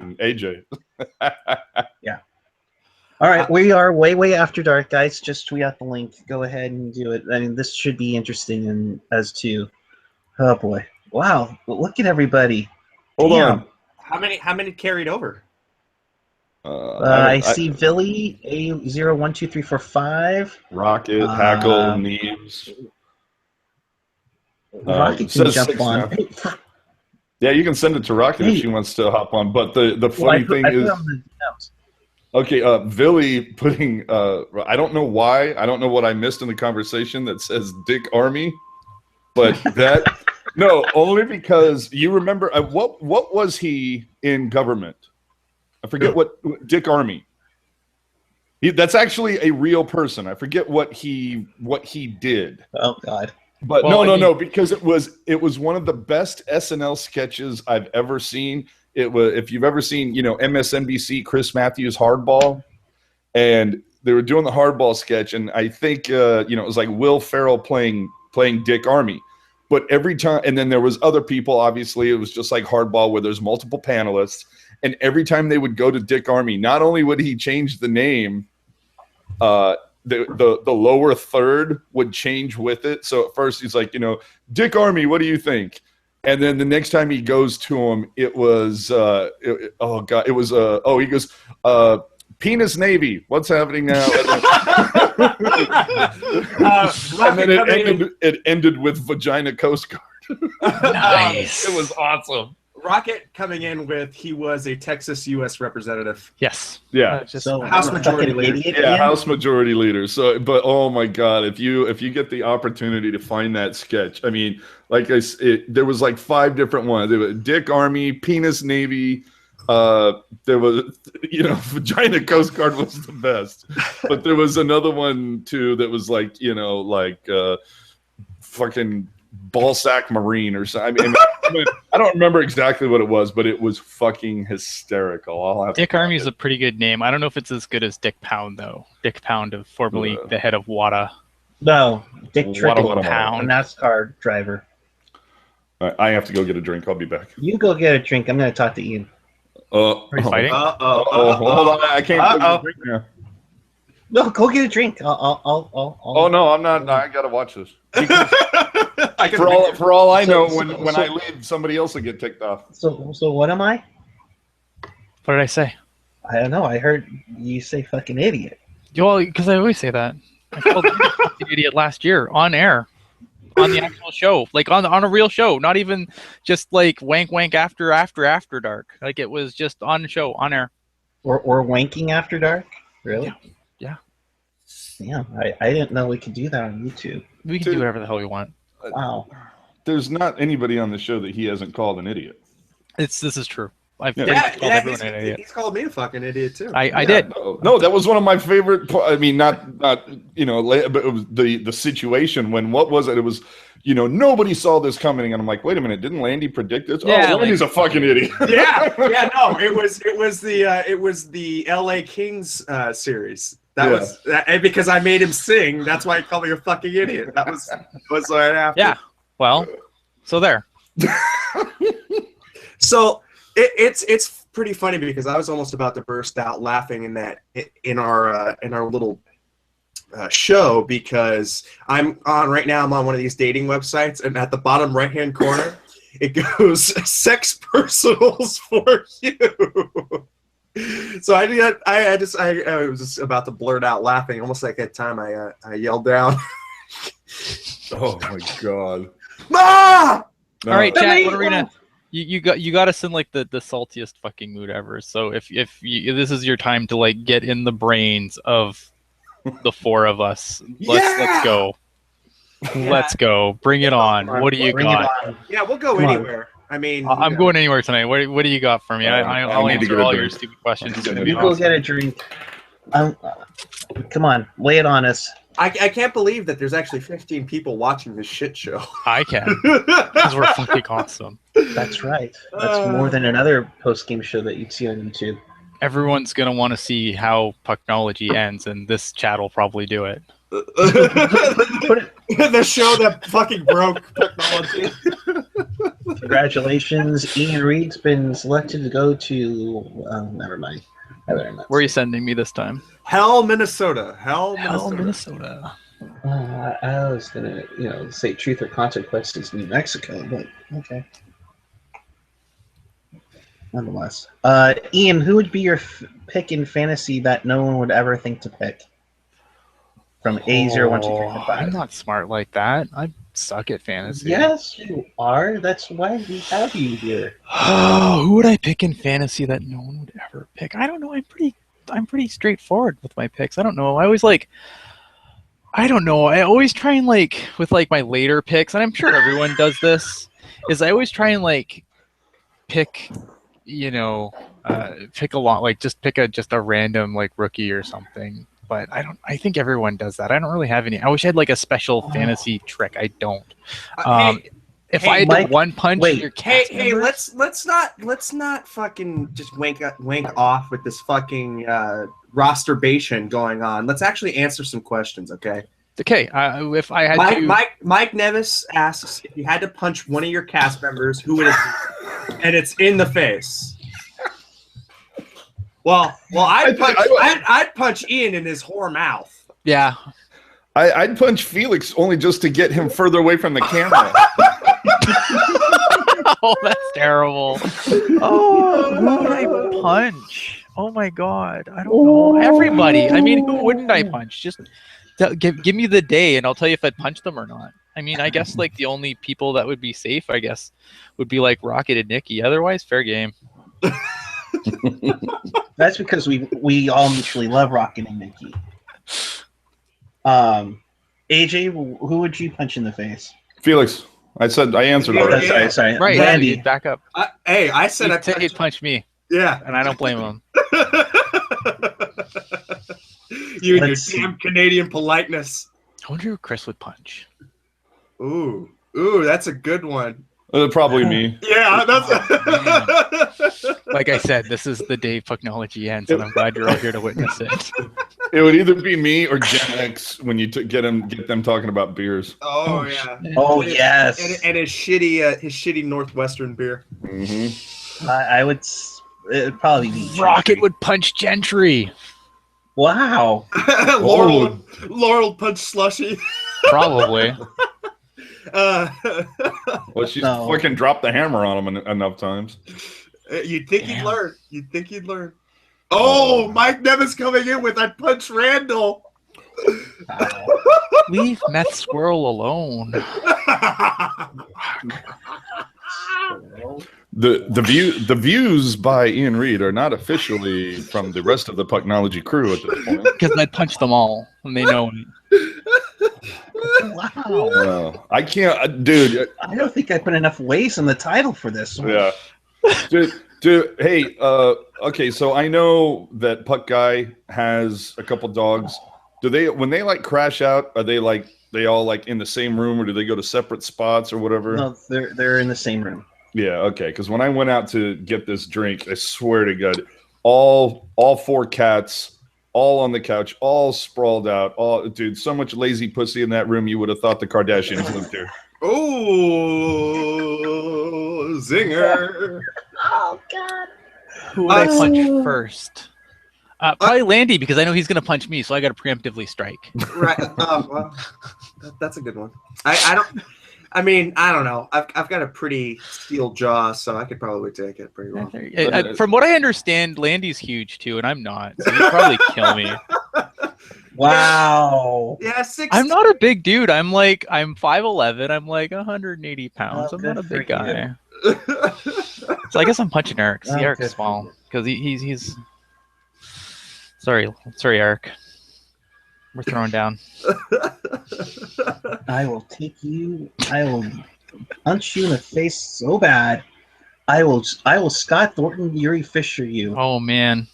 and AJ. Yeah. All right, we are way after dark, guys. Just tweet out the link. Go ahead and do it. I mean, this should be interesting, and as to, oh boy, wow! Look at everybody. Hold on. How many carried over? I see Billy A012345. Rocket, Hackle, Neves. Rocket can jump on. Yeah, you can send it to Rocket if she wants to hop on. But the funny thing is, okay, Billy putting. I don't know why. I don't know what I missed in the conversation that says Dick Army, but that no, only because you remember what was he in government? I forget what Dick Army. That's actually a real person. I forget what he did. Oh God. But no, because it was one of the best SNL sketches I've ever seen. It was, if you've ever seen, MSNBC Chris Matthews Hardball, and they were doing the Hardball sketch, and I think it was like Will Ferrell playing Dick Army. But every time, and then there was other people. Obviously, it was just like Hardball, where there's multiple panelists, and every time they would go to Dick Army, not only would he change the name, the lower third would change with it. So at first he's like, Dick Army, what do you think? And then the next time he goes to him, it was he goes, Penis Navy, what's happening now? And then it ended with Vagina Coast Guard. Nice. It was awesome. Rocket coming in with he was a Texas U.S. representative. Yes. Yeah. So House Majority Leader. Yeah, House Majority Leader. So, but oh my God, if you get the opportunity to find that sketch, I mean, like there was like 5 different ones. There was Dick Army, Penis Navy. There was, Vagina Coast Guard was the best, but there was another one too that was like, fucking Ballsack Marine or something. I mean, I don't remember exactly what it was, but it was fucking hysterical. Dick Army is a pretty good name. I don't know if it's as good as Dick Pound though. Dick Pound, formerly the head of WADA. No, Dick Trickle, Pound, a NASCAR driver. I have to go get a drink. I'll be back. You go get a drink. I'm going to talk to Ian. Are you fighting? Hold on. I can't go get a drink now. No, go get a drink. I'll Oh no, I'm not. I gotta watch this. For all I know, when I leave, somebody else will get ticked off. So what am I? What did I say? I don't know. I heard you say fucking idiot. Well, because I always say that. I called you a fucking idiot last year on air, on the actual show, like on a real show, not even just like wank after dark. Like it was just on the show, on air. Or wanking after dark. Really? Yeah. Damn, I didn't know we could do that on YouTube. We can do whatever the hell we want. Wow. There's not anybody on the show that he hasn't called an idiot. This is true. I've called everyone an idiot. He's called me a fucking idiot too. I did. No, that was one of my favorite. I mean, not but it was the situation when what was it? It was nobody saw this coming, and I'm like, wait a minute, didn't Landy predict this? Yeah, Landy's a fucking idiot. No, it was the L.A. Kings series. That was because I made him sing. That's why he called me a fucking idiot. That was right after. Yeah. Well, so there. So it's pretty funny because I was almost about to burst out laughing in our little show because I'm on one of these dating websites, and at the bottom right hand corner it goes sex personals for you. So I was just about to blurt out laughing, almost like that time I yelled down. Oh my God! Ma! No. All right, chat. What are we gonna? You got us in like the saltiest fucking mood ever. So if this is your time to like get in the brains of the 4 of us, let's go. Yeah. Let's go. Bring it on. What do you got? Yeah, we'll go anywhere. I mean, I'm going anywhere tonight. What do you got for me? I'll answer all your stupid questions. You go get a drink. Come on, lay it on us. I can't believe that there's actually 15 people watching this shit show. I can, because we're fucking awesome. That's right. That's more than another post-game show that you'd see on YouTube. Everyone's going to want to see how Pucknology ends, and this chat will probably do it. The show that fucking broke Pucknology. Congratulations, Ian Reed's been selected to go to. Never mind. Where are you sending me this time? Hell, Minnesota. Hell, Minnesota. I was gonna, say Truth or Consequences, New Mexico, but okay. Nonetheless, Ian, who would be your pick in fantasy that no one would ever think to pick? From A0, 1, 2, 3, 4, 5. I'm not smart like that. I suck at fantasy. Yes, you are. That's why we have you here. Who would I pick in fantasy that no one would ever pick? I don't know. I'm pretty straightforward with my picks. I don't know. I don't know. I always try and with my later picks, and I'm sure everyone does this, is I always try and pick, pick a lot, just pick a random rookie or something. But I think everyone does that. I don't really have any. I wish I had a special fantasy trick. I don't. If I had Mike, to one punch your cast members, let's not fucking just wank off with this fucking rosterbation going on. Let's actually answer some questions, okay? Okay. If I had Mike Nevis asks if you had to punch one of your cast members, who would it be? And it's in the face. Well, I'd punch Ian in his whore mouth. Yeah. I'd punch Felix only just to get him further away from the camera. Oh, that's terrible. Oh, who would I punch? Oh my god, I don't know. Everybody. I mean, who wouldn't I punch? Just give me the day, and I'll tell you if I'd punch them or not. I mean, I guess the only people that would be safe, I guess, would be Rocket and Nikki. Otherwise, fair game. That's because we all mutually love Rocket and Nikki. AJ, who would you punch in the face? Felix. I answered already. Sorry. Right, Randy. Back up. I said he'd punch me. Yeah. And I don't blame him. You and your damn Canadian politeness. I wonder who Chris would punch. Ooh, that's a good one. Probably me. Yeah, that's. Like I said, this is the day technology ends, and I'm glad you're all here to witness it. It would either be me or Gen X when you get them talking about beers. Oh yeah. Oh yes. And his shitty Northwestern beer. Mm-hmm. I would. It'd probably be Rocket would punch Gentry. Wow. Laurel punch Slushy. Probably. Well, she's fucking dropped the hammer on him enough times. You'd think he'd learn. Oh, Mike Nevis coming in with that punch Randall. Leave Meth Squirrel alone. The views by Ian Reed are not officially from the rest of the Pucknology crew at this point. Because I'd punch them all, and they know it. Wow. I can't, dude. I don't think I put enough waste in the title for this one. Yeah. Dude, hey, okay, so I know that Puck Guy has a couple dogs. When they crash out, are they all in the same room, or do they go to separate spots or whatever? No, they're in the same room. Yeah, okay, because when I went out to get this drink, I swear to God, all 4 cats, all on the couch, all sprawled out. Dude, so much lazy pussy in that room, you would have thought the Kardashians lived here. Oh, zinger. Oh, God. Who would I punch first? Probably Landy, because I know he's going to punch me, so I got to preemptively strike. Right. Well, that's a good one. I don't know. I've got a pretty steel jaw, so I could probably take it pretty well. From what I understand, Landy's huge too, and I'm not. So he'd probably kill me. Wow. Yeah, 6. I'm not a big dude. I'm 5'11". I'm 180 pounds. I'm not a big guy. So I guess I'm punching Eric. See, Eric's small because he's. Sorry, Eric. We're throwing down. I will punch you in the face so bad. I will Scott Thornton, Yuri Fisher you. Oh man.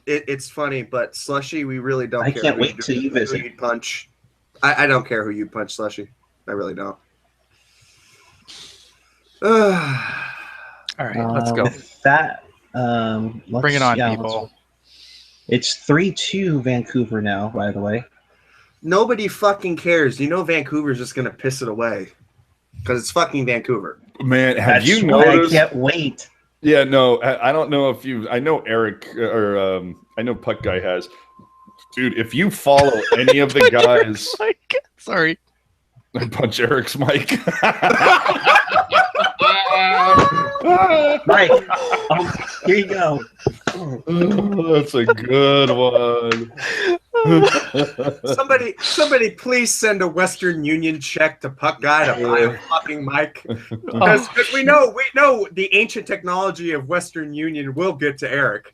It's funny, but Slushy, we really don't. I can't wait till you visit. Who you'd punch. I don't care who you punch, Slushy. I really don't. All right, let's go. Bring it on, people. It's 3-2 Vancouver now, by the way. Nobody fucking cares. You know Vancouver's just going to piss it away. because it's fucking Vancouver. Man, have That's you why noticed? I can't wait. Yeah, no, I don't know if you. I know Eric or I know Puck Guy has. Dude, if you follow any of the guys, Mike. Sorry. I punch Eric's mic. Mike, here you go. Oh, that's a good one. Somebody, please send a Western Union check to Puck Guy to buy a fucking mic, because we know the ancient technology of Western Union will get to Eric.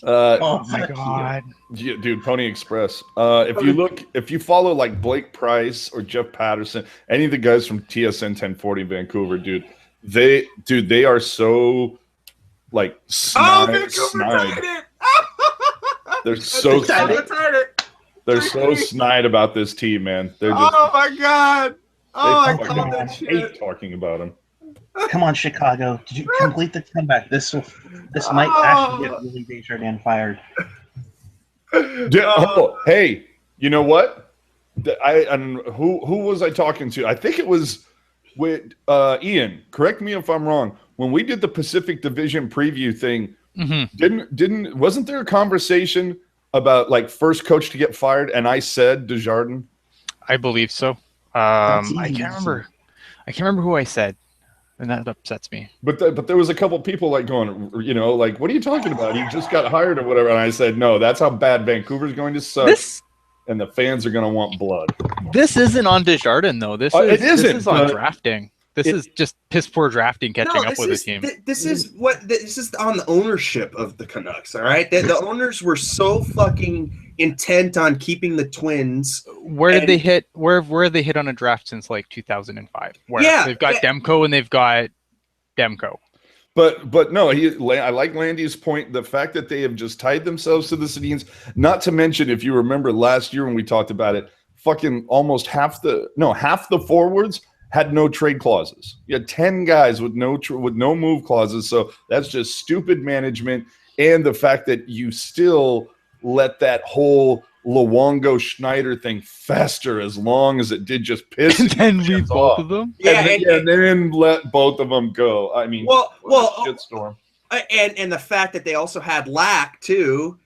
Oh my God. Yeah, dude, Pony Express. If you follow like Blake Price or Jeff Patterson, any of the guys from TSN 1040 Vancouver, dude, they are so like snide. They're so snide about this team, man. They're just, oh my God! Oh, I fucking called that shit. hate talking about them. Come on, Chicago. Did you complete the comeback? This might actually get Willie Desjardins fired. Hey, you know what? Who was I talking to? I think it was with Ian. Correct me if I'm wrong. When we did the Pacific Division preview thing, wasn't there a conversation about like first coach to get fired? And I said Desjardins. I believe so. I can't remember. I can't remember who I said, and that upsets me. But there was a couple people like going, like, what are you talking about? He just got hired or whatever. And I said, no, that's how bad Vancouver's going to suck. And the fans are going to want blood. This isn't on Desjardins, though. This is on drafting. This is just piss poor drafting catching up with the team. This is on the ownership of the Canucks. All right, the owners were so fucking intent on keeping the Twins. Where did they hit? Where have they hit on a draft since like 2005? Where they've got Demko and they've got Demko. But no, I like Landy's point. The fact that they have just tied themselves to the Sedins. Not to mention, if you remember last year when we talked about it, fucking almost half the forwards had no trade clauses. You had 10 guys with no move clauses. So that's just stupid management, and the fact that you still let that whole Luongo Schneider thing fester as long as it did, just piss and then leave both of them. And then let both of them go. I mean, shitstorm. And the fact that they also had Lack too.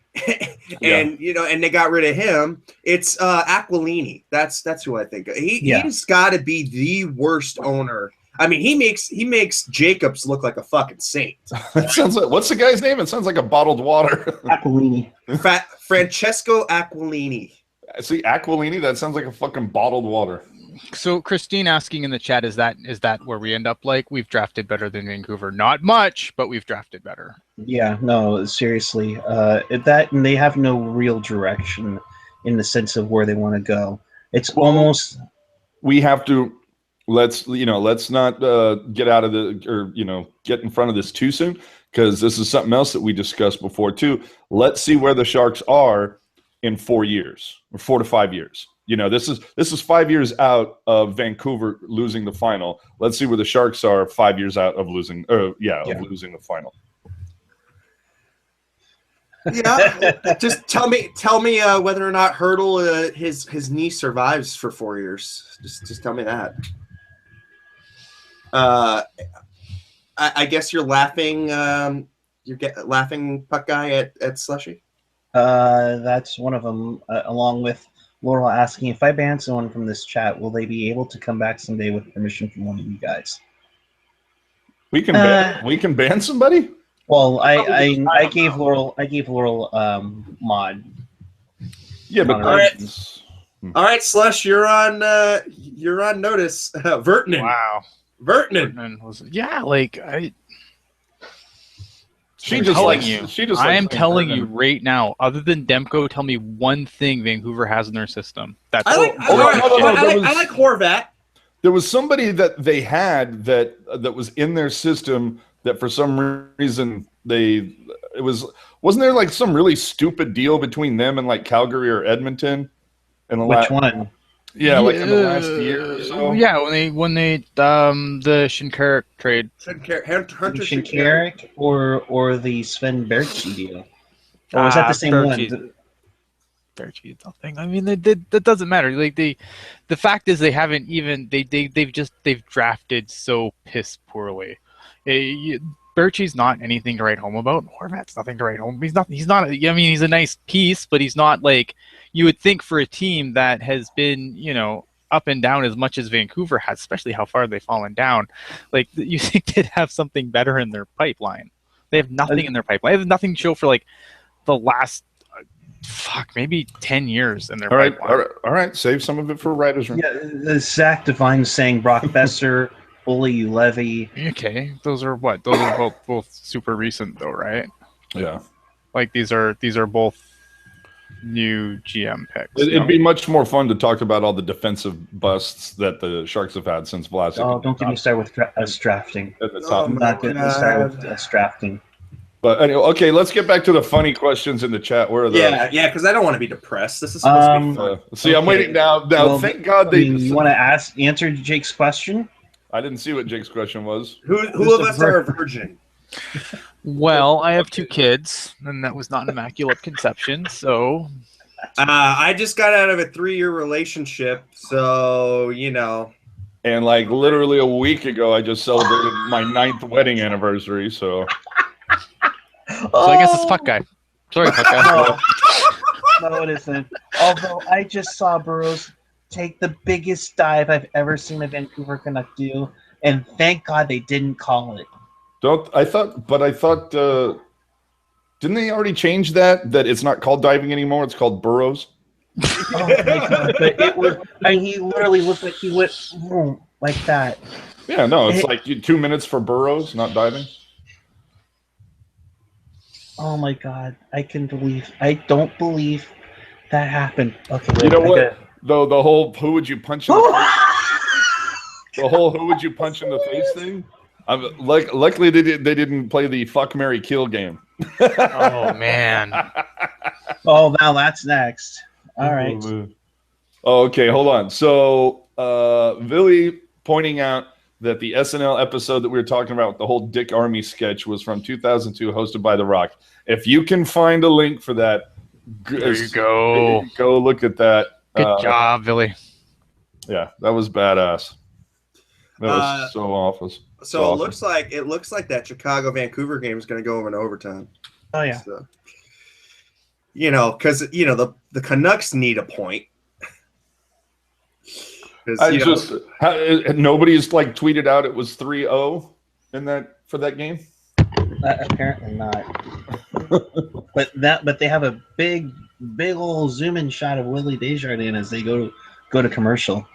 And and they got rid of him. It's Aquilini. That's who I think. He's got to be the worst owner. I mean, he makes Jacobs look like a fucking saint. It sounds like, what's the guy's name? It sounds like a bottled water. Aquilini. Francesco Aquilini. See, Aquilini. That sounds like a fucking bottled water. So Christine asking in the chat, is that where we end up? Like, we've drafted better than Vancouver. Not much, but we've drafted better. Yeah, no, seriously. That, and they have no real direction in the sense of where they want to go. It's almost. We have to. Let's not get out of get in front of this too soon, because this is something else that we discussed before too. Let's see where the Sharks are in 4 years or 4 to 5 years. This is 5 years out of Vancouver losing the final. Let's see where the Sharks are 5 years out of losing. Of losing the final. Yeah, just tell me whether or not Hurdle his knee survives for 4 years. Just tell me that. I guess you're laughing. Laughing, Puck Guy, at Slushy. That's one of them. Along with Laurel asking, if I ban someone from this chat, will they be able to come back someday with permission from one of you guys? We can ban somebody. Well, I gave Laurel mod. Yeah, but all right, Slush, you're on notice. Vertinen. Wow. Vertinen was like I. I am telling you right now. Other than Demko, tell me one thing Vancouver has in their system. That's I like Horvat. There was somebody that they had that was in their system that for some reason wasn't there like some really stupid deal between them and like Calgary or Edmonton? Which one? Yeah, like in the last year or so. Yeah, when they the Shinkarik trade. Hunter Shinkarik or the Sven Berchi deal? Or was that the same one? bear cheese nothing. I mean, that doesn't matter. Like the fact is they haven't even they've drafted so piss poorly. Bertie's not anything to write home about. Horvat's nothing to write home. He's not. I mean, he's a nice piece, but he's not like you would think for a team that has been, up and down as much as Vancouver has, especially how far they've fallen down. Like, you think they'd have something better in their pipeline. They have nothing in their pipeline. They have nothing to show for like the last maybe 10 years in their pipeline. All right. Save some of it for writers' room. Yeah, Zach Devine saying Brock Besser, Bully Levy. Okay, those are what? Those are both super recent though, right? Yeah. Like these are both new GM picks. It'd be much more fun to talk about all the defensive busts that the Sharks have had since Vlasic. Oh, don't get me started with drafting. I'm not getting me started with drafting. But anyway, okay, let's get back to the funny questions in the chat. Where are those? Yeah, because I don't want to be depressed. This is supposed to be fun. See, I'm waiting now. Well, thank God they. You want to answer Jake's question? I didn't see what Jake's question was. Who of us are a virgin? Well, I have 2 kids, and that was not an immaculate conception, so... I just got out of a 3-year relationship, so, And, like, literally a week ago, I just celebrated my 9th wedding anniversary, so... So I guess it's fuck guy. Sorry, fuck guy. No, it isn't. Although I just saw Burrows take the biggest dive I've ever seen a Vancouver Canuck do, and thank God they didn't call it. I thought, didn't they already change that it's not called diving anymore? It's called burrows. Oh my God, but it was. He literally looked like he went boom, like that. Yeah, no, it's like 2 minutes for burrows, not diving. Oh my God, I don't believe that happened. Okay, wait, you know what? The whole who would you punch in the face? The whole who would you punch in the face thing? Luckily they didn't play the fuck, marry, kill game. Oh man. Oh, now that's next. All right. Oh, okay, hold on. So Billy pointing out that the SNL episode that we were talking about, the whole Dick Army sketch, was from 2002, hosted by The Rock. If you can find a link for that, there you go. Go look at that. Good job, Billy. Yeah, that was badass. That was so awful. So it looks like that Chicago Vancouver game is going to go over in overtime. Oh yeah. So, because the Canucks need a point. Nobody's like tweeted out it was 3-0 for that game. Apparently not. but they have a big old zoom in shot of Willie Desjardins as they go to commercial.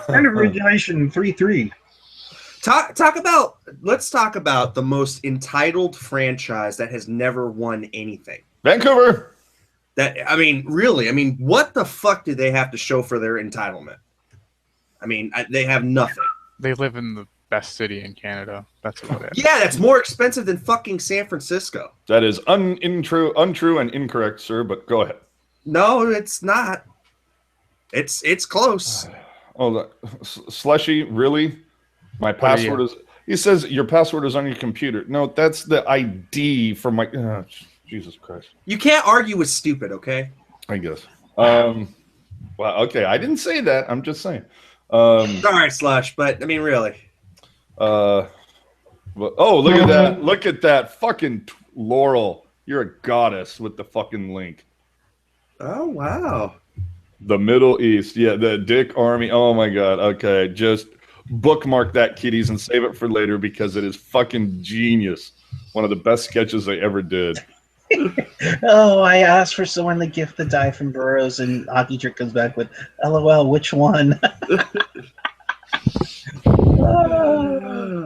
End of regulation 3-3. Let's talk about the most entitled franchise that has never won anything. Vancouver. Really, what the fuck do they have to show for their entitlement? They have nothing. They live in the best city in Canada. That's what it is. Yeah, that's more expensive than fucking San Francisco. That is untrue and incorrect, sir, but go ahead. No, it's not. It's close. Oh, Slushy, really? My password is... He says your password is on your computer. No, that's the ID for my... Jesus Christ. You can't argue with stupid, okay? I guess. Well, okay, I didn't say that. I'm just saying. Sorry, Slush, but really. Look at that. Look at that. Fucking Laurel. You're a goddess with the fucking link. Oh, wow. The Middle East. Yeah, the Dick Army. Oh, my God. Okay, just bookmark that, kiddies, and save it for later because it is fucking genius. One of the best sketches they ever did. Oh, I asked for someone to gift the die from Burrows, and Hockey Trick comes back with, LOL, which one?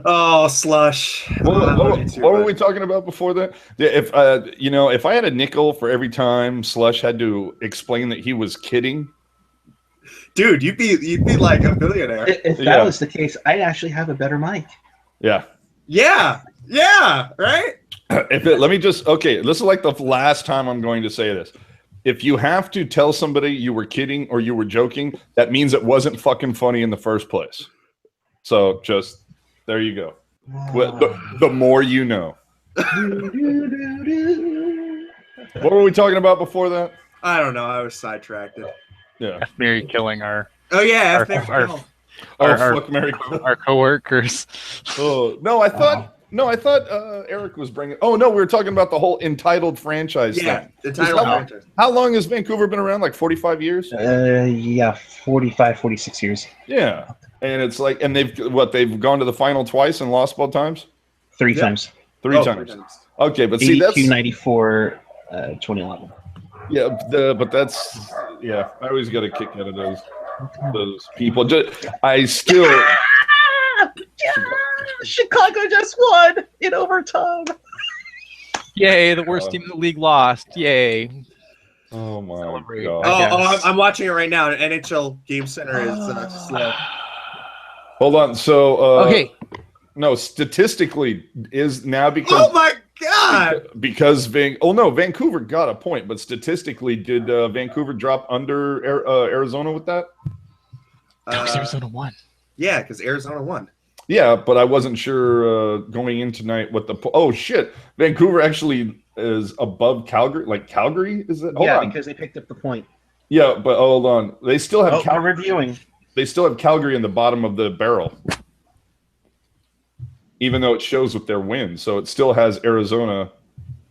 Oh, Slush. What were we talking about before that? If if I had a nickel for every time Slush had to explain that he was kidding, dude, you'd be like a billionaire. If that was the case, I'd actually have a better mic. Yeah. Yeah, right? Let me just, okay, this is like the last time I'm going to say this. If you have to tell somebody you were kidding or you were joking, that means it wasn't fucking funny in the first place. So just, there you go. The more you know. What were we talking about before that? I don't know. I was sidetracked. Yeah. F Mary killing our Oh yeah, Our- F. our- Kill. Fuck Mary. our coworkers. Oh no, I thought Eric was bringing. Oh no, we were talking about the whole entitled franchise Yeah, thing. the title How- franchise. How long has Vancouver been around? Like 45 years? Yeah, 45, 46 years. Yeah. And it's like, and they've gone to the final twice and lost both times? Three Yeah. times. Three times. Okay, but see, 82, that's 94, 2011. yeah, but that's yeah. I always got a kick out of those people. I still Chicago just won in overtime. Yay, the worst team in the league lost. Yay. oh my Celebrate. god. I I'm watching it right now. NHL Game Center is slow. Hold on. So Okay. no, statistically is now because Oh my god! because Vancouver got a point, but statistically, did Vancouver drop under Arizona with that? Because Arizona won. Yeah, because Arizona won. Yeah, but I wasn't sure going in tonight what the oh shit, Vancouver actually is above Calgary. Like Calgary is it? Hold on. Because they picked up the point. Yeah, but hold on. They still have We're reviewing. They still have Calgary in the bottom of the barrel, even though it shows with their win. So it still has Arizona.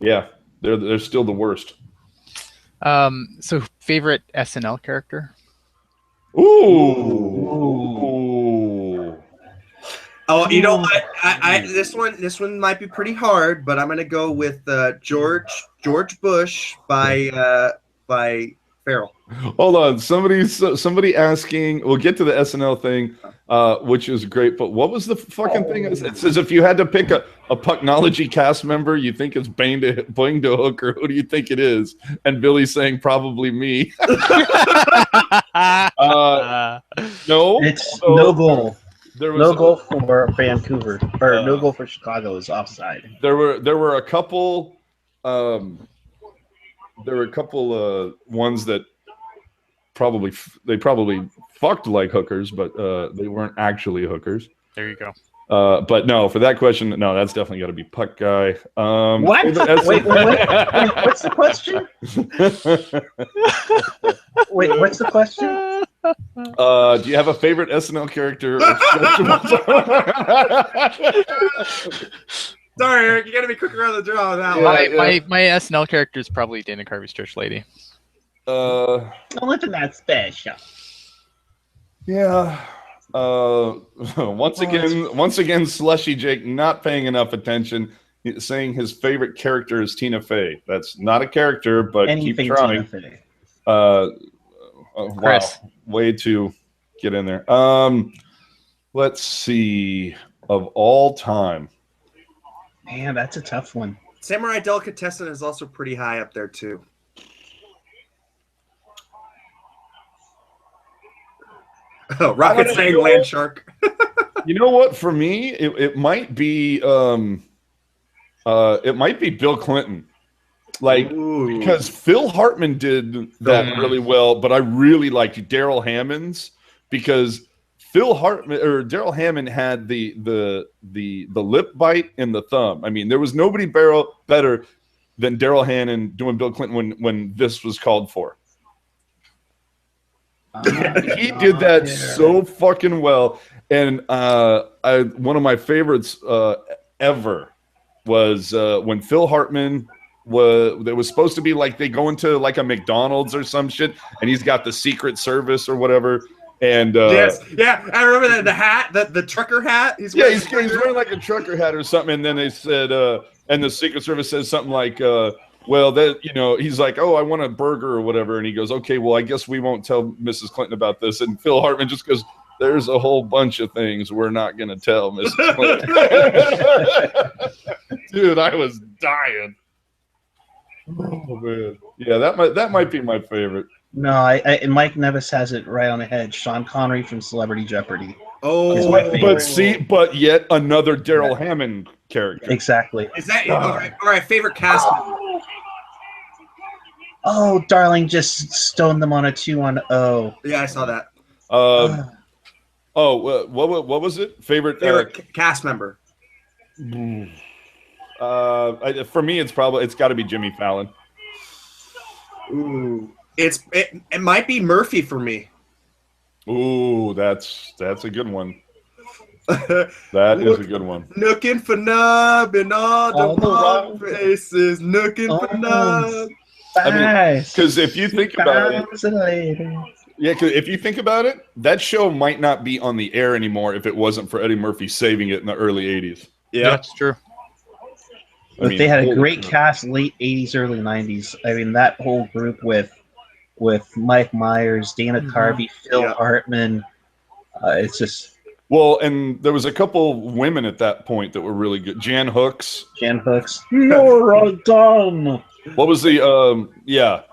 Yeah, they're still the worst. So favorite SNL character? Ooh. Oh, you know what? I this one might be pretty hard, but I'm gonna go with George Bush by Farrell. Hold on, somebody asking. We'll get to the SNL thing, which is great. But what was the fucking thing? It says if you had to pick a Pucknology cast member, you think it's Bang to Hooker. Who do you think it is? And Billy's saying probably me. No, It's no goal. There was No goal for Vancouver, or no goal for Chicago is offside. There were a couple. There were a couple ones that probably fucked like hookers, but they weren't actually hookers. There you go. But no, for that question, no, that's definitely got to be Puck Guy. What? Wait, what's the question? Wait, what's the question? Do you have a favorite SNL character? Sorry, Eric, you gotta be quick around the draw on that one. My SNL character is probably Dana Carvey's church lady. Nothing that special. Yeah. Once again, Slushy Jake not paying enough attention, saying his favorite character is Tina Fey. That's not a character, but Anything keep trying. Tina Fey. Wow, way to get in there. Let's see. Of all time, Man, that's a tough one. Samurai Delicatessen is also pretty high up there too. Oh, Rocket saying Land Shark. you know what? For me, it might be Bill Clinton. Like, Ooh. because Phil Hartman did that really well, but I really liked Daryl Hammond's because Daryl Hammond had the lip bite and the thumb. I mean, there was nobody better than Daryl Hammond doing Bill Clinton when this was called for. He did that so fucking well, and one of my favorites ever was when Phil Hartman was supposed to be like they go into like a McDonald's or some shit, and he's got the Secret Service or whatever. And yes, yeah, I remember that the hat, the trucker hat. He's wearing like a trucker hat or something. And then they said, and the Secret Service says something like, well, that he's like, oh, I want a burger or whatever, and he goes, okay, well, I guess we won't tell Mrs. Clinton about this. And Phil Hartman just goes, there's a whole bunch of things we're not going to tell Mrs. Clinton. Dude, I was dying. Oh man, yeah, that might be my favorite. No, Mike Nevis has it right on the head. Sean Connery from Celebrity Jeopardy. Oh, but yet another Daryl Hammond character. Exactly. Is that all right? Favorite cast member? Oh, darling, just stoned them on a 2-on-0. Yeah, I saw that. What was it? Favorite cast member? For me, it's got to be Jimmy Fallon. Ooh. It might be Murphy for me. Ooh, that's a good one. That is a good one. Nookin for nub in all the wrong places. Nookin for nub. I mean, because if you think about it, yeah, because if you think about it, that show might not be on the air anymore if it wasn't for Eddie Murphy saving it in the early '80s. Yeah, that's true. But they had a great cast, late '80s, early '90s. I mean, that whole group with Mike Myers, Dana Carvey, Phil Hartman. It's just. Well, and there was a couple women at that point that were really good. Jan Hooks. Nora Dunn. What was the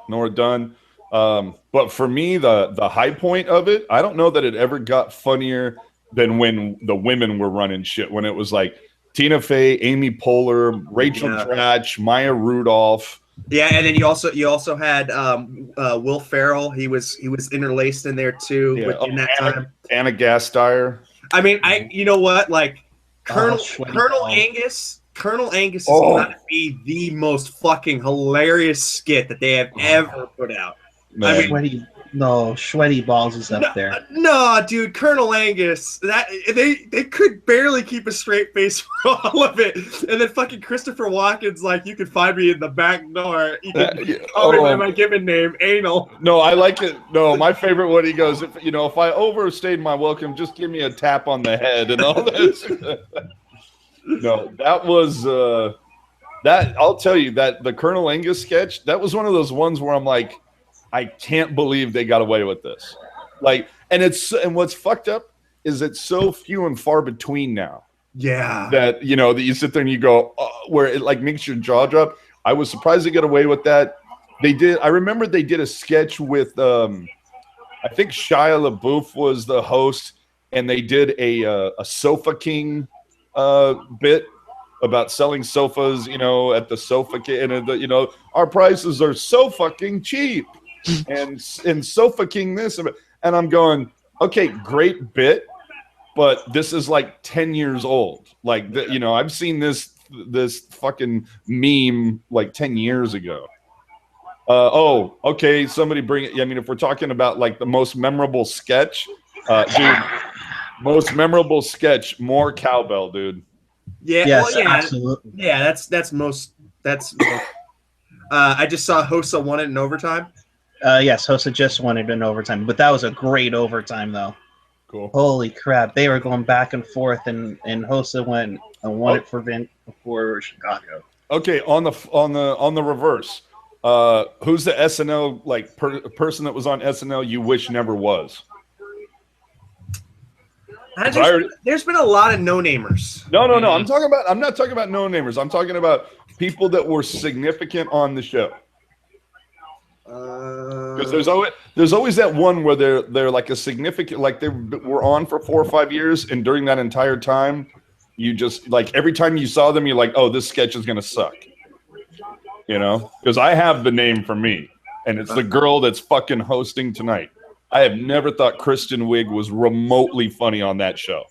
Nora Dunn. But for me, the high point of it, I don't know that it ever got funnier than when the women were running shit. When it was like Tina Fey, Amy Poehler, Rachel Dratch, Maya Rudolph. Yeah, and then you also had Will Ferrell. He was interlaced in there too within that time. Anna Gasteyer. I mean, you know what? Like Colonel Angus. Colonel Angus is going to be the most fucking hilarious skit that they have ever put out. Man. I mean, Sweaty Balls is up there. No, dude, Colonel Angus. That they could barely keep a straight face for all of it, and then fucking Christopher Walken's like, "You can find me in the back door. You can call me by my given name, Anal." No, I like it. No, my favorite one. He goes, if I overstayed my welcome, just give me a tap on the head and all this. No, that was that. I'll tell you that the Colonel Angus sketch. That was one of those ones where I'm like, I can't believe they got away with this. Like, and what's fucked up is it's so few and far between now. Yeah. That that you sit there and you go, where it like makes your jaw drop. I was surprised to get away with that. I remember they did a sketch with I think Shia LaBeouf was the host, and they did a Sofa King bit about selling sofas, at the Sofa King, and our prices are so fucking cheap, and Sofa King this, and I'm going, okay, great bit, but this is like 10 years old. Like, I've seen this fucking meme like 10 years ago. Okay, somebody bring it. I mean, if we're talking about like the most memorable sketch, dude, most memorable sketch, more cowbell, dude. Yeah, yes, absolutely. Yeah, that's most. I just saw Hossa won it in overtime. Yes, Hossa just won it in overtime, but that was a great overtime, though. Cool. Holy crap! They were going back and forth, and Hossa won it for Chicago. Okay, on the reverse, who's the SNL person that was on SNL you wish never was? There's been a lot of no-namers. No. I'm not talking about no-namers. I'm talking about people that were significant on the show. Because there's always that one where they're like a significant, like they were on for 4 or 5 years, and during that entire time, you just like every time you saw them, you're like, oh, this sketch is gonna suck. Because I have the name for me, and it's the girl that's fucking hosting tonight. I have never thought Kristen Wiig was remotely funny on that show.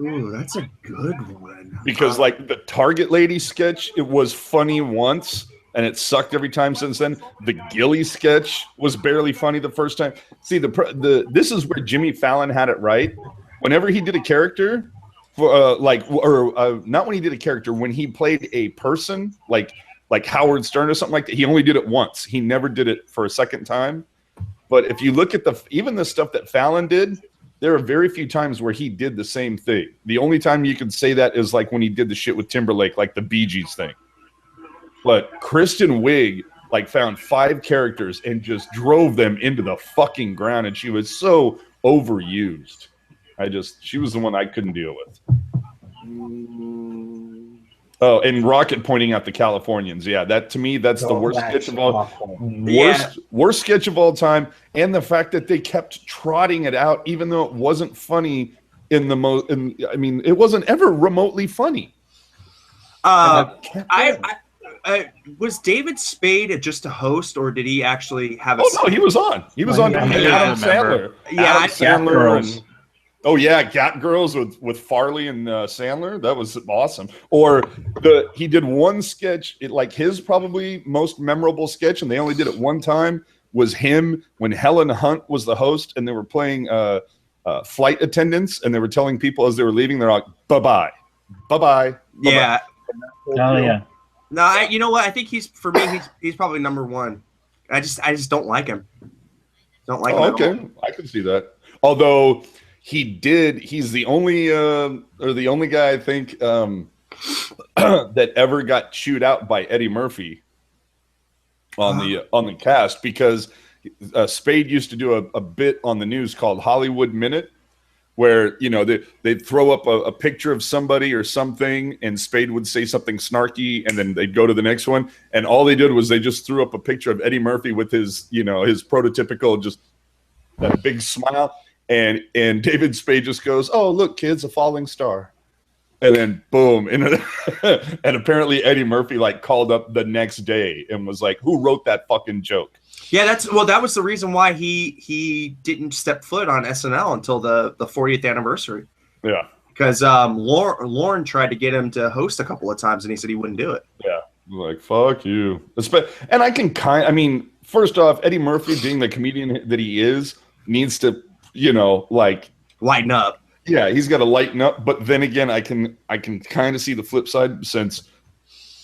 Ooh, that's a good one. Because like the Target Lady sketch, it was funny once, and it sucked every time since then. The Gilly sketch was barely funny the first time. See, this is where Jimmy Fallon had it right. Whenever he did a character, not when he did a character, when he played a person, like Howard Stern or something like that, he only did it once. He never did it for a second time. But if you look at even the stuff that Fallon did, there are very few times where he did the same thing. The only time you can say that is like when he did the shit with Timberlake, like the Bee Gees thing. But Kristen Wiig found 5 characters and just drove them into the fucking ground, and she was so overused. She was the one I couldn't deal with. Oh, and Rocket pointing out the Californians. Yeah, that to me, that's the worst sketch of all. Worst sketch of all time, and the fact that they kept trotting it out, even though it wasn't funny it wasn't ever remotely funny. Was David Spade just a host, or did he actually have a? Oh no, he was on. He was on. Adam Sandler. Yeah, Adam Sandler. Oh yeah, Gat Girls with Farley and Sandler. That was awesome. Or he did one sketch, his probably most memorable sketch, and they only did it one time. was him when Helen Hunt was the host, and they were playing flight attendants, and they were telling people as they were leaving, they're like, bye-bye, bye-bye. Yeah. Oh yeah. No, you know what? I think he's probably number one. I just don't like him. Don't like him. Okay, I can see that. Although he's the only guy I think that ever got chewed out by Eddie Murphy on the cast, because Spade used to do a bit on the news called Hollywood Minute, where they'd throw up a picture of somebody or something, and Spade would say something snarky, and then they'd go to the next one, and all they did was they just threw up a picture of Eddie Murphy with his his prototypical just that big smile, and David Spade just goes, "Oh, look, kids, a falling star." And then boom, and apparently Eddie Murphy called up the next day and was like, "Who wrote that fucking joke?" Yeah, that was the reason why he didn't step foot on SNL until the 40th anniversary. Yeah, because Lauren tried to get him to host a couple of times, and he said he wouldn't do it. Yeah, like fuck you. And I can first off, Eddie Murphy, being the comedian that he is, needs to lighten up. Yeah, he's got to lighten up. But then again, I can kind of see the flip side, since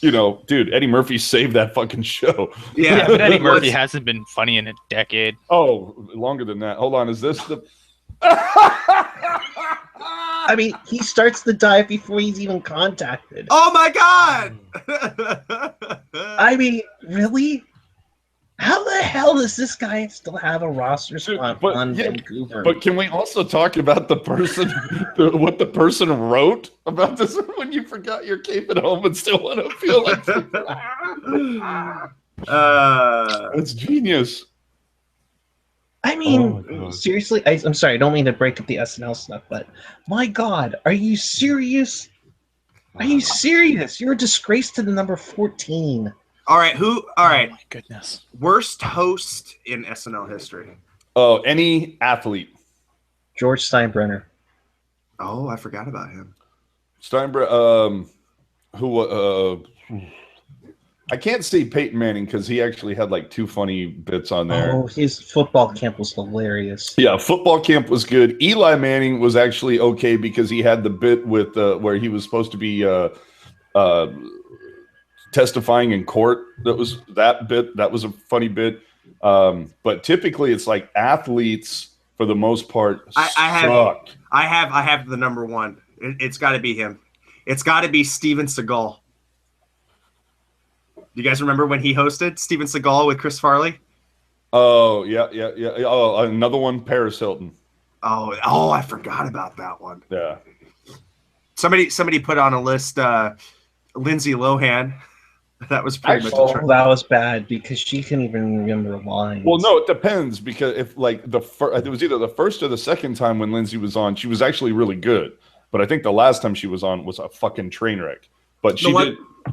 dude, Eddie Murphy saved that fucking show. Yeah, but Eddie Murphy hasn't been funny in a decade. Oh, longer than that. Hold on, is this the? I mean, he starts the dive before he's even contacted. Oh my god! I mean, really? How the hell does this guy still have a roster spot on Vancouver? But can we also talk about the person, what the person wrote about this? When you forgot your cape at home and still want to feel like it's genius. I mean, seriously, I'm sorry, I don't mean to break up the SNL stuff, but my God, are you serious? Are you serious? You're a disgrace to the number 14. All right, All right. Oh my goodness. Worst host in SNL history. Oh, any athlete. George Steinbrenner. Oh, I forgot about him. Steinbrenner. I can't say Peyton Manning, because he actually had 2 funny bits on there. Oh, his football camp was hilarious. Yeah, football camp was good. Eli Manning was actually okay, because he had the bit with where he was supposed to be testifying in court. That was a funny bit. But typically it's athletes for the most part suck. I have the number one. It's got to be him. It's got to be Steven Seagal. You guys remember when he hosted Steven Seagal with Chris Farley? Oh yeah. Oh, another one, Paris Hilton. Oh, I forgot about that one. Yeah. Somebody put on a list Lindsay Lohan. That was pretty much that was bad, because she couldn't even remember lines. Well, no, it depends, because if it was either the first or the second time when Lindsay was on, she was actually really good. But I think the last time she was on was a fucking train wreck. But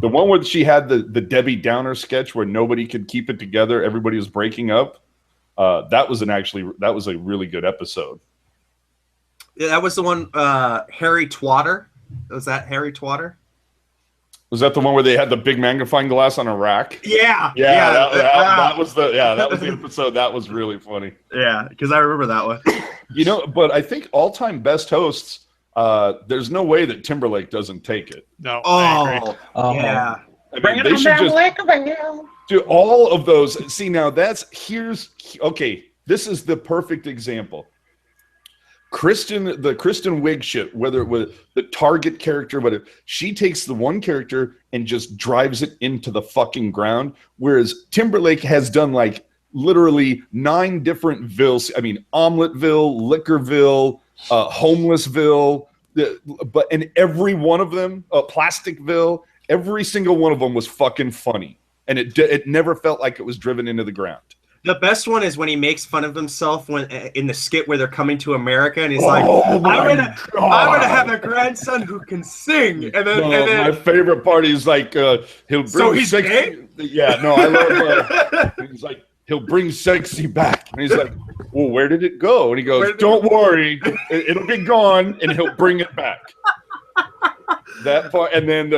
the one where she had the Debbie Downer sketch where nobody could keep it together, everybody was breaking up. That was a really good episode. Yeah, that was the one. Harry Twatter. Was that Harry Twatter? Was that the one where they had the big magnifying glass on a rack? Yeah. That was the episode. That was really funny. Yeah, because I remember that one. But I think all-time best hosts, there's no way that Timberlake doesn't take it. No. Oh, yeah. I mean, they should just do all of those. See, now this is the perfect example. The Kristen Wiig shit, whether it was the Target character, whatever, she takes the one character and just drives it into the fucking ground. Whereas Timberlake has done literally 9 different villes. I mean, Omeleteville, Liquorville, Homelessville, but in every one of them, Plasticville, every single one of them was fucking funny, and it never felt like it was driven into the ground. The best one is when he makes fun of himself when in the skit where they're coming to America, and he's I'm gonna have a grandson who can sing. And then my favorite part is he'll bring sexy. Yeah, no, I love. He's like, he'll bring sexy back, and he's like, well, where did it go? And he goes, don't worry, it'll be gone, and he'll bring it back. That part, and then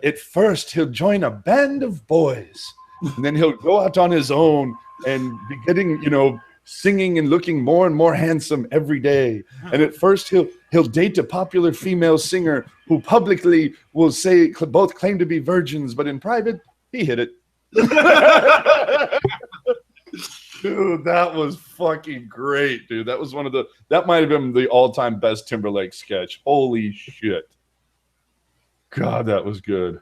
at first he'll join a band of boys. And then he'll go out on his own and be getting, singing and looking more and more handsome every day. And at first he'll date a popular female singer who publicly will say both claim to be virgins, but in private, he hit it. Dude, that was fucking great, dude. That was that might have been the all-time best Timberlake sketch. Holy shit. God, that was good.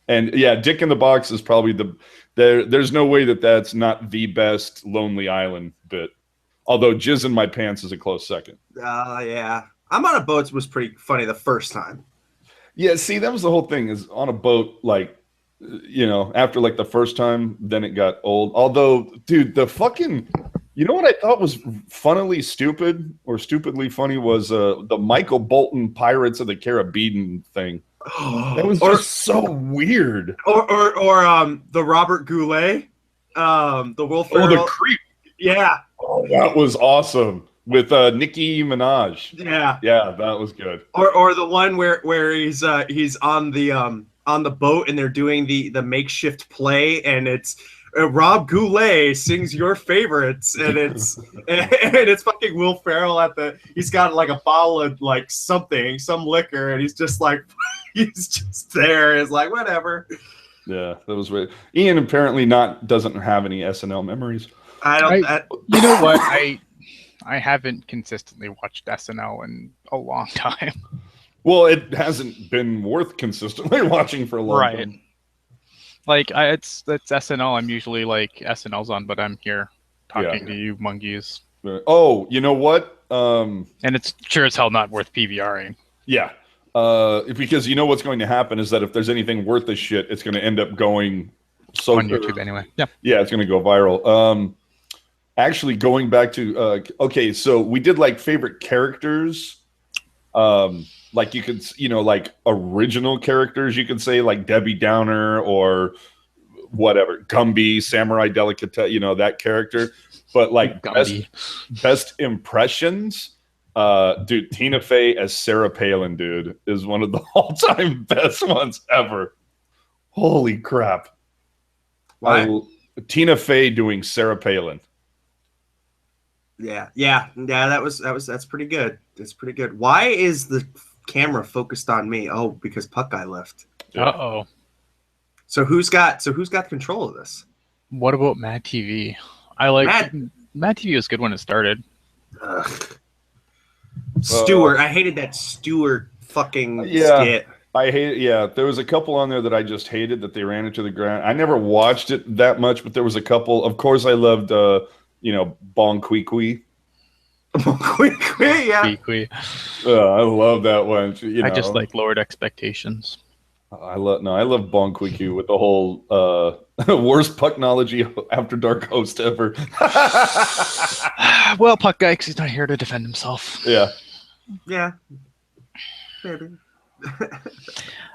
And yeah, Dick in the Box is probably there's no way that's not the best Lonely Island bit. Although Jizz in My Pants is a close second. Yeah. I'm on a Boat was pretty funny the first time. Yeah, see, that was the whole thing, is on a boat, like, after like the first time, then it got old. Although, dude, the fucking, what I thought was funnily stupid or stupidly funny was the Michael Bolton Pirates of the Caribbean thing. That was just so weird. Or the Robert Goulet, the Will Ferrell. Oh, the Creep. Yeah. Oh, that was awesome. With Nicki Minaj. Yeah. Yeah, that was good. Or the one where he's on the boat and they're doing the makeshift play, and it's Rob Goulet sings your favorites, and it's and it's fucking Will Ferrell he's got like a bottle of like some liquor, and he's just like he's just there. It's like whatever. Yeah, that was weird. Ian apparently doesn't have any SNL memories. You know what? I haven't consistently watched SNL in a long time. Well, it hasn't been worth consistently watching for a long time. Like, it's SNL. I'm usually like, SNL's on, but I'm here talking to you monkeys. Oh, you know what? And it's sure as hell not worth PVRing. Yeah. Because you know what's going to happen is that if there's anything worth this shit, it's going to end up going on YouTube anyway. Yeah. Yeah, it's going to go viral. Actually, going back to okay, so we did like favorite characters. Like you could, like original characters, you could say like Debbie Downer or whatever, Gumby, Samurai Delicate, that character. But like best impressions, dude, Tina Fey as Sarah Palin, dude, is one of the all-time best ones ever. Holy crap! Tina Fey doing Sarah Palin. Yeah. That's pretty good. That's pretty good. Why is the camera focused on me? Oh, because Puck Guy left. Uh-oh. So who's got control of this? What about Mad TV? Mad TV was good when it started. Stewart. I hated that Stewart fucking skit. I hate it. Yeah, there was a couple on there that I just hated that they ran into the ground. I never watched it that much, but there was a couple. Of course, I loved Bon Qui Qui. Bon Qui Qui, yeah. I love that one. I just like lowered expectations. I love Bon Qui Qui with the whole worst Pucknology After Dark host ever. Well, Puck Guy, because he's not here to defend himself. Yeah. Yeah. Maybe.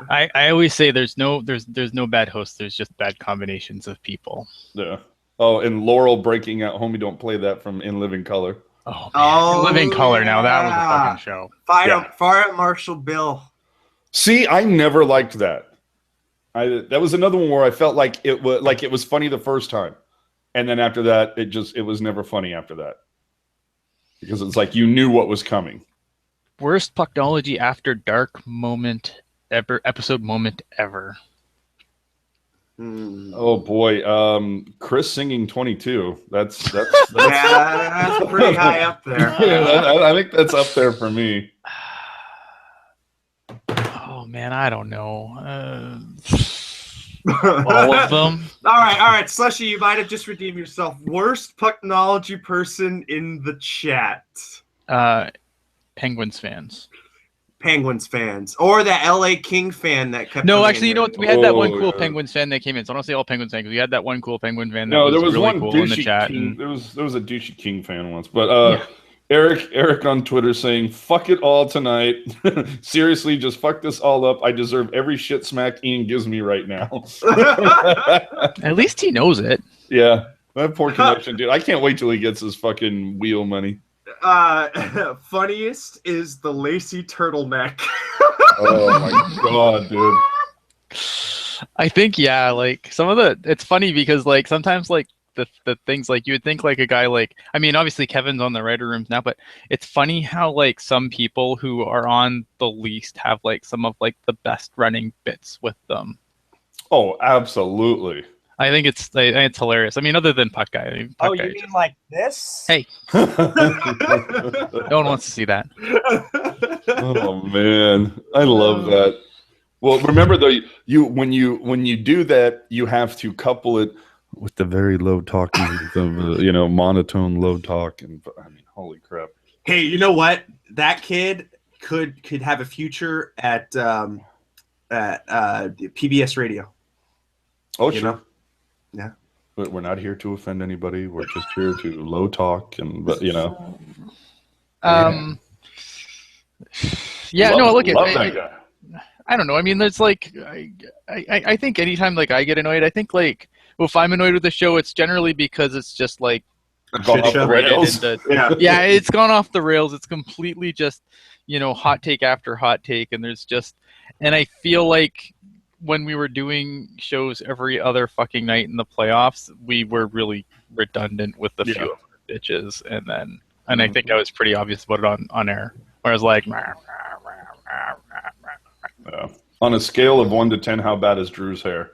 I always say there's no bad hosts. There's just bad combinations of people. Yeah. Oh, and Laurel breaking out "Homie, Don't Play That" from In Living Color. Oh, Living Color. Now that was a fucking show. Fire at Marshall Bill. See, I never liked that. That was another one where I felt like it was funny the first time, and then after that, it was never funny after that, because it's like you knew what was coming. Worst Pucknology After Dark moment ever. Episode moment ever. Oh boy, Chris singing 22. That's that's pretty high up there. Yeah, I think that's up there for me. Oh man, I don't know. All of them. All right, Slushy, you might have just redeemed yourself. Worst Pucknology person in the chat. Penguins fans. Or that LA King fan that kept. No, actually, you know what? We had that one cool Penguins fan that came in. So I don't say all Penguins fans, because we had that one cool Penguin fan. That there was really one cool douchey in the chat. King, there was a douchey King fan once, but Eric on Twitter saying, "Fuck it all tonight. Seriously, just fuck this all up. I deserve every shit smack Ian gives me right now." At least he knows it. Yeah, that poor connection, dude. I can't wait till he gets his fucking wheel money. Funniest is the lacy turtleneck. Oh my god, dude. I think like some of it's funny because like sometimes like the things like you would think like a guy like I mean obviously Kevin's on the writer rooms now, but it's funny how like some people who are on the least have like some of like the best running bits with them. Oh, absolutely. I think it's hilarious. I mean, other than Puck Guy. I mean, Puck Guy you mean like this? Hey. No one wants to see that. Oh man, I love that. Well, remember though, when you do that, you have to couple it with the very low talk, monotone low talk, and I mean, holy crap. Hey, you know what? That kid could have a future at PBS Radio. Oh, sure. Know? Yeah. But we're not here to offend anybody. We're just here to low talk and Yeah, no, look at that guy. I don't know. I mean, there's like I think anytime like I get annoyed, I think like if I'm annoyed with the show, it's generally because it's just like gone off the rails. Yeah, it's gone off the rails. It's completely just hot take after hot take, and I feel like when we were doing shows every other fucking night in the playoffs, we were really redundant with the few bitches, and I think I was pretty obvious about it on air. Where I was like, on a scale of 1 to 10, how bad is Drew's hair?